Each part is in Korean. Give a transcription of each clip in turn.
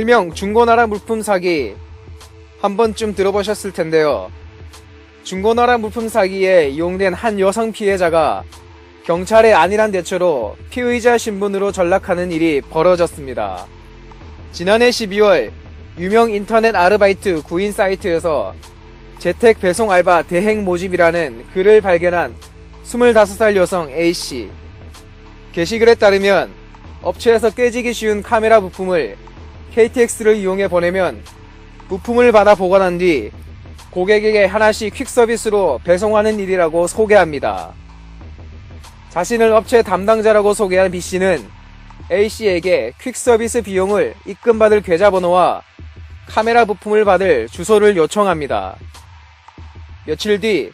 일명 중고나라 물품 사기 한 번쯤 들어보셨을 텐데요. 중고나라 물품 사기에 이용된 한 여성 피해자가 경찰의 안일한 대처로 피의자 신분으로 전락하는 일이 벌어졌습니다. 지난해 12월 유명 인터넷 아르바이트 구인 사이트에서 재택 배송 알바 대행 모집이라는 글을 발견한 25살 여성 A씨. 게시글에 따르면 업체에서 깨지기 쉬운 카메라 부품을 KTX를 이용해 보내면 부품을 받아 보관한 뒤 고객에게 하나씩 퀵서비스로 배송하는 일이라고 소개합니다. 자신을 업체 담당자라고 소개한 B씨는 A씨에게 퀵서비스 비용을 입금받을 계좌번호와 카메라 부품을 받을 주소를 요청합니다. 며칠 뒤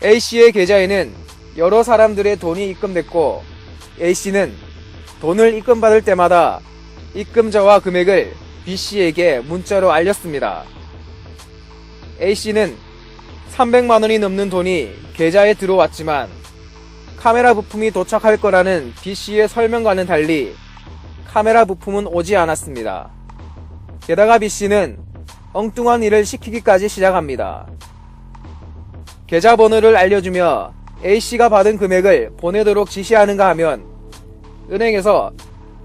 A씨의 계좌에는 여러 사람들의 돈이 입금됐고 A씨는 돈을 입금받을 때마다 입금자와 금액을 B씨에게 문자로 알렸습니다. A씨는 300만원이 넘는 돈이 계좌에 들어왔지만 카메라 부품이 도착할 거라는 B씨의 설명과는 달리 카메라 부품은 오지 않았습니다. 게다가 B씨는 엉뚱한 일을 시키기까지 시작합니다. 계좌번호를 알려주며 A씨가 받은 금액을 보내도록 지시하는가 하면 은행에서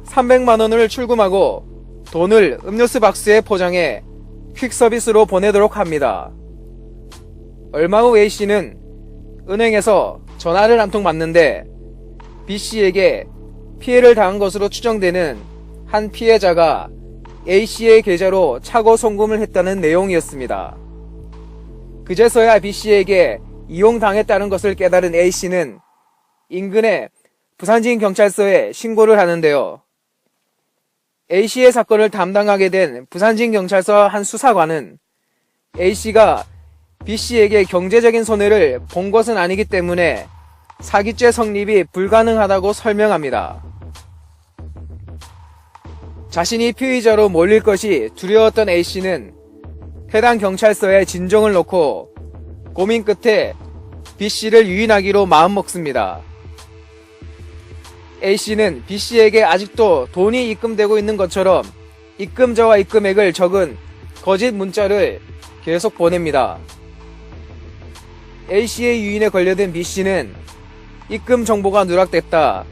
300만원을 출금하고 돈을 음료수 박스에 포장해 퀵서비스로 보내도록 합니다. 얼마 후 A씨는 은행에서 전화를 한 통 받는데 B씨에게 피해를 당한 것으로 추정되는 한 피해자가 A씨의 계좌로 차고 송금을 했다는 내용이었습니다. 그제서야 B씨에게 이용당했다는 것을 깨달은 A씨는 인근의 부산진경찰서에 신고를 하는데요. A씨의 사건을 담당하게 된 부산진경찰서 한 수사관은 A씨가 B씨에게 경제적인 손해를 본 것은 아니기 때문에 사기죄 성립이 불가능하다고 설명합니다. 자신이 피의자로 몰릴 것이 두려웠던 A씨는 해당 경찰서에 진정을 놓고 고민 끝에 B씨를 유인하기로 마음먹습니다. A씨는 B씨에게 아직도 돈이 입금되고 있는 것처럼 입금자와 입금액을 적은 거짓 문자를 계속 보냅니다. A씨의 유인에 걸려든 B씨는 입금 정보가 누락됐다.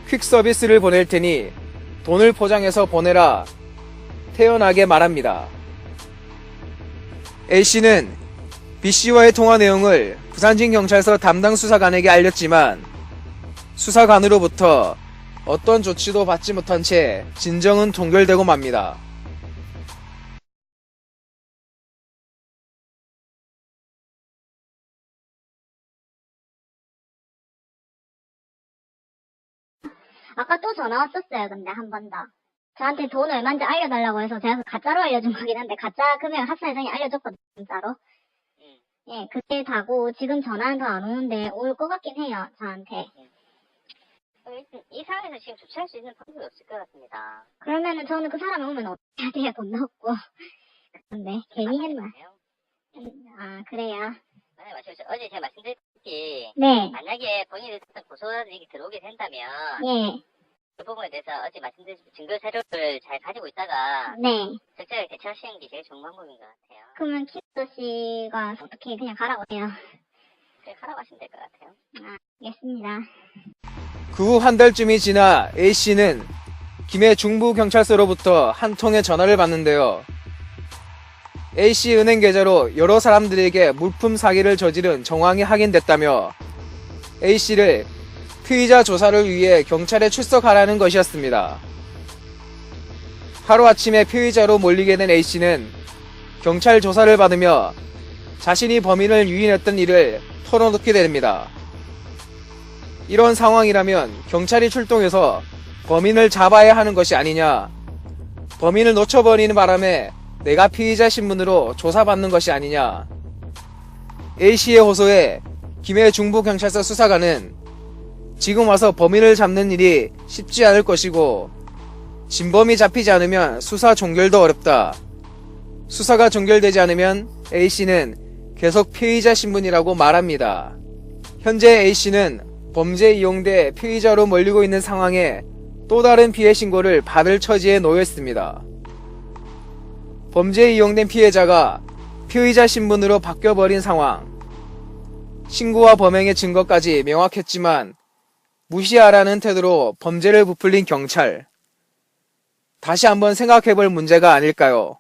퀵서비스를 보낼 테니 돈을 포장해서 보내라. 태연하게 말합니다. A씨는 B씨와의 통화 내용을 부산진경찰서 담당 수사관에게 알렸지만 수사관으로부터 어떤 조치도 받지 못한 채 진정은 동결되고 맙니다. 아까 또 전화 왔었어요. 근데 한 번 더. 저한테 돈 얼마인지 알려달라고 해서 제가 가짜로 알려준 거긴 한데 가짜 금액 합산 예정이 알려줬거든요. 진짜로. 예, 그게 다고 지금 전화는 더 안 오는데 올 것 같긴 해요. 저한테. 이 상황에서 지금 조치할 수 있는 방법이 없을 것 같습니다. 그러면은 저는 그 사람이 오면 어떻게 해야 돼요? 돈 넣고. 근데 괜히 했나? 아, 그래요? 네, 맞습니다. 어제 제가 말씀드렸듯이 네. 만약에 본인이 고소장이 들어오게 된다면 예. 그 부분에 대해서 어제 말씀드린 증거 자료를 잘 가지고 있다가 네. 적절하게 대처하시는 게 제일 좋은 방법인 것 같아요. 그러면 키스 씨가 어떻게 그냥 가라고 해요? 그래 하라고 하시면 될 것 같아요. 아, 알겠습니다. 그 후 한 달쯤이 지나 A씨는 김해 중부경찰서로부터 한 통의 전화를 받는데요. A씨 은행 계좌로 여러 사람들에게 물품 사기를 저지른 정황이 확인됐다며 A씨를 피의자 조사를 위해 경찰에 출석하라는 것이었습니다. 하루아침에 피의자로 몰리게 된 A씨는 경찰 조사를 받으며 자신이 범인을 유인했던 일을 털어놓게 됩니다. 이런 상황이라면 경찰이 출동해서 범인을 잡아야 하는 것이 아니냐, 범인을 놓쳐버리는 바람에 내가 피의자 신분으로 조사받는 것이 아니냐. A씨의 호소에 김해 중부경찰서 수사관은 지금 와서 범인을 잡는 일이 쉽지 않을 것이고 진범이 잡히지 않으면 수사 종결도 어렵다. 수사가 종결되지 않으면 A씨는 계속 피의자 신분이라고 말합니다. 현재 A씨는 범죄에 이용돼 피의자로 몰리고 있는 상황에 또 다른 피해 신고를 받을 처지에 놓여 있습니다. 범죄에 이용된 피해자가 피의자 신분으로 바뀌어버린 상황. 신고와 범행의 증거까지 명확했지만 무시하라는 태도로 범죄를 부풀린 경찰. 다시 한번 생각해볼 문제가 아닐까요?